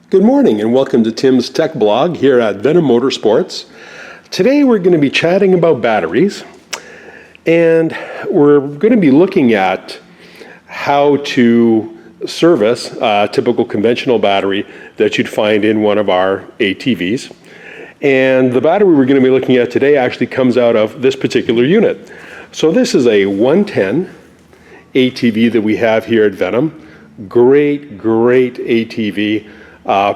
Good morning and welcome to Tim's Tech Blog here at Venom Motorsports. Today we're going to be chatting about batteries, and we're going to be looking at how to service a typical conventional battery that you'd find in one of our ATVs. And the battery we're going to be looking at today actually comes out of this particular unit. So this is a 110 ATV that we have here at Venom. Great ATV.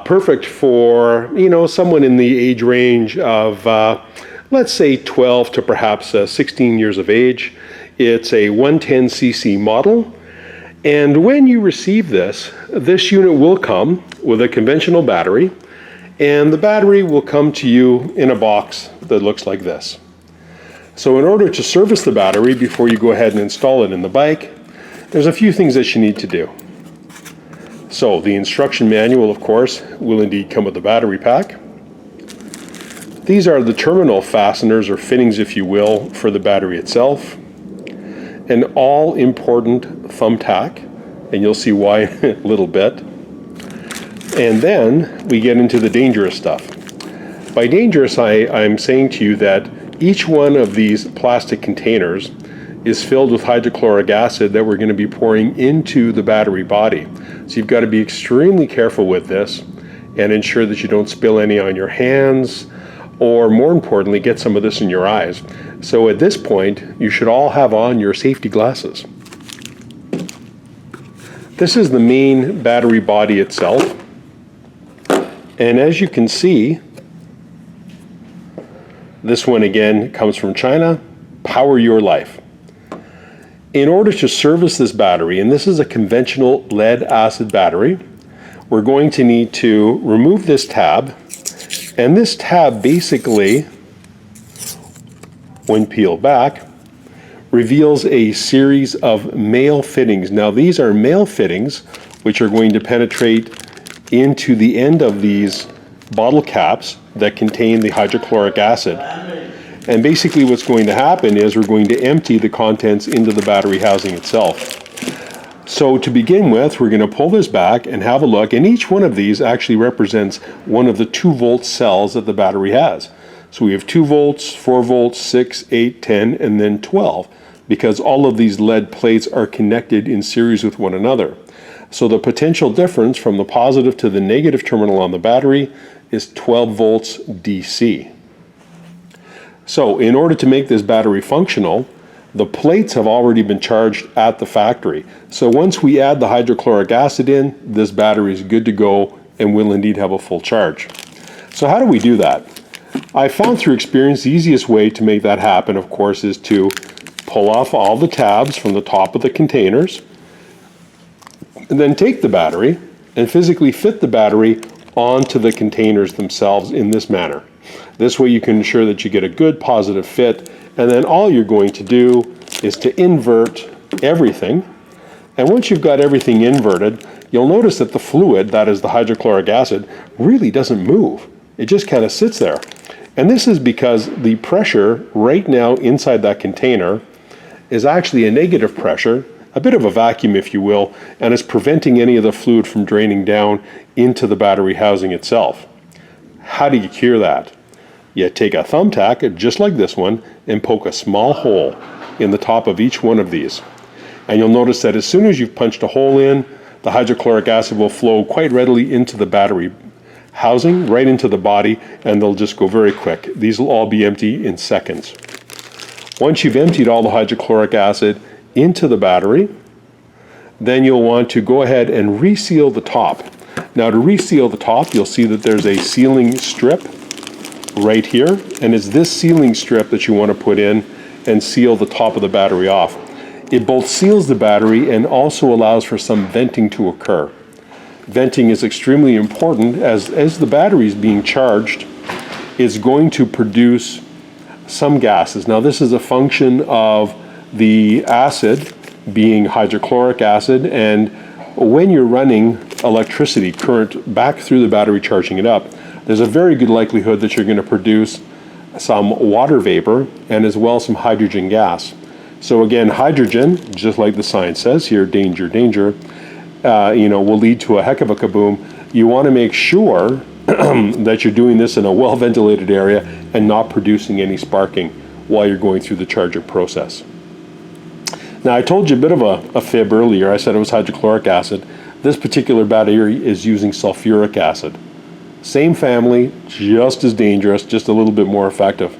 Perfect for, someone in the age range of, let's say 12 to perhaps 16 years of age. It's a 110cc model. And when you receive this unit will come with a conventional battery, and the battery will come to you in a box that looks like this. So in order to service the battery before you go ahead and install it in the bike, there's a few things that you need to do. So the instruction manual, of course, will indeed come with the battery pack. These are the terminal fasteners or fittings, if you will, for the battery itself. An all-important thumbtack, and you'll see why in a little bit. And then we get into the dangerous stuff. By dangerous, I'm saying to you that each one of these plastic containers is filled with hydrochloric acid that we're going to be pouring into the battery body. So you've got to be extremely careful with this and ensure that you don't spill any on your hands, or more importantly, get some of this in your eyes. So at this point, you should all have on your safety glasses. This is the main battery body itself. And as you can see, this one again comes from China, Power Your Life. In order to service this battery, and this is a conventional lead acid battery, we're going to need to remove this tab. And this tab basically, when peeled back, reveals a series of male fittings. Now these are male fittings which are going to penetrate into the end of these bottle caps that contain the hydrochloric acid. And basically what's going to happen is we're going to empty the contents into the battery housing itself. So to begin with, we're going to pull this back and have a look, and each one of these actually represents one of the 2-volt cells that the battery has. So we have 2 volts, 4 volts, 6, 8, 10, and then 12, because all of these lead plates are connected in series with one another. So the potential difference from the positive to the negative terminal on the battery is 12 volts DC. So in order to make this battery functional, the plates have already been charged at the factory. So once we add the hydrochloric acid in, this battery is good to go and will indeed have a full charge. So how do we do that? I found through experience the easiest way to make that happen, of course, is to pull off all the tabs from the top of the containers, and then take the battery and physically fit the battery onto the containers themselves in this manner. This way you can ensure that you get a good positive fit, and then all you're going to do is to invert everything. And once you've got everything inverted, you'll notice that the fluid, that is the hydrochloric acid, really doesn't move. It just kind of sits there. And this is because the pressure right now inside that container is actually a negative pressure, a bit of a vacuum if you will, and is preventing any of the fluid from draining down into the battery housing itself. How do you cure that? You take a thumbtack, just like this one, and poke a small hole in the top of each one of these. And you'll notice that as soon as you've punched a hole in, the hydrochloric acid will flow quite readily into the battery housing, right into the body, and they'll just go very quick. These will all be empty in seconds. Once you've emptied all the hydrochloric acid into the battery, then you'll want to go ahead and reseal the top. Now to reseal the top, you'll see that there's a sealing strip right here, and it's this sealing strip that you want to put in and seal the top of the battery off. It both seals the battery and also allows for some venting to occur. Venting is extremely important as the battery is being charged, it's going to produce some gases. Now this is a function of the acid being hydrochloric acid, and when you're running electricity current back through the battery charging it up, there's a very good likelihood that you're going to produce some water vapor and as well some hydrogen gas. So again, hydrogen, just like the sign says here, danger, danger, will lead to a heck of a kaboom. You want to make sure that you're doing this in a well-ventilated area and not producing any sparking while you're going through the charging process. Now, I told you a bit of a fib earlier. I said it was hydrochloric acid. This particular battery is using sulfuric acid. Same family, just as dangerous, just a little bit more effective.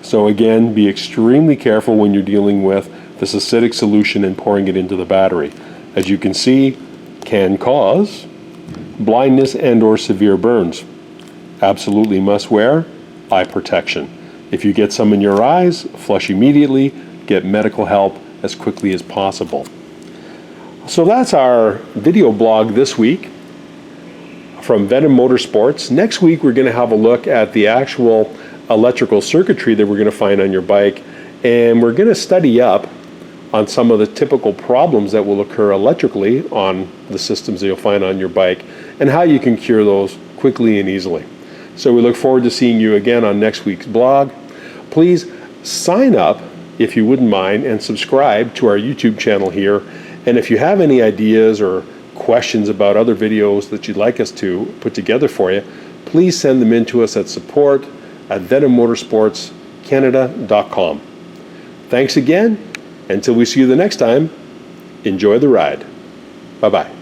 So again, be extremely careful when you're dealing with this acidic solution and pouring it into the battery. As you can see, can cause blindness and or severe burns. Absolutely must wear eye protection. If you get some in your eyes, flush immediately, get medical help as quickly as possible. So that's our video blog this week from Venom Motorsports. Next week we're going to have a look at the actual electrical circuitry that we're going to find on your bike, and we're going to study up on some of the typical problems that will occur electrically on the systems that you'll find on your bike and how you can cure those quickly and easily. So we look forward to seeing you again on next week's blog. Please sign up, if you wouldn't mind, and subscribe to our YouTube channel here. And if you have any ideas or questions about other videos that you'd like us to put together for you, please send them in to us at support@venommotorsportscanada.com. Thanks again. Until we see you the next time, enjoy the ride. Bye-bye.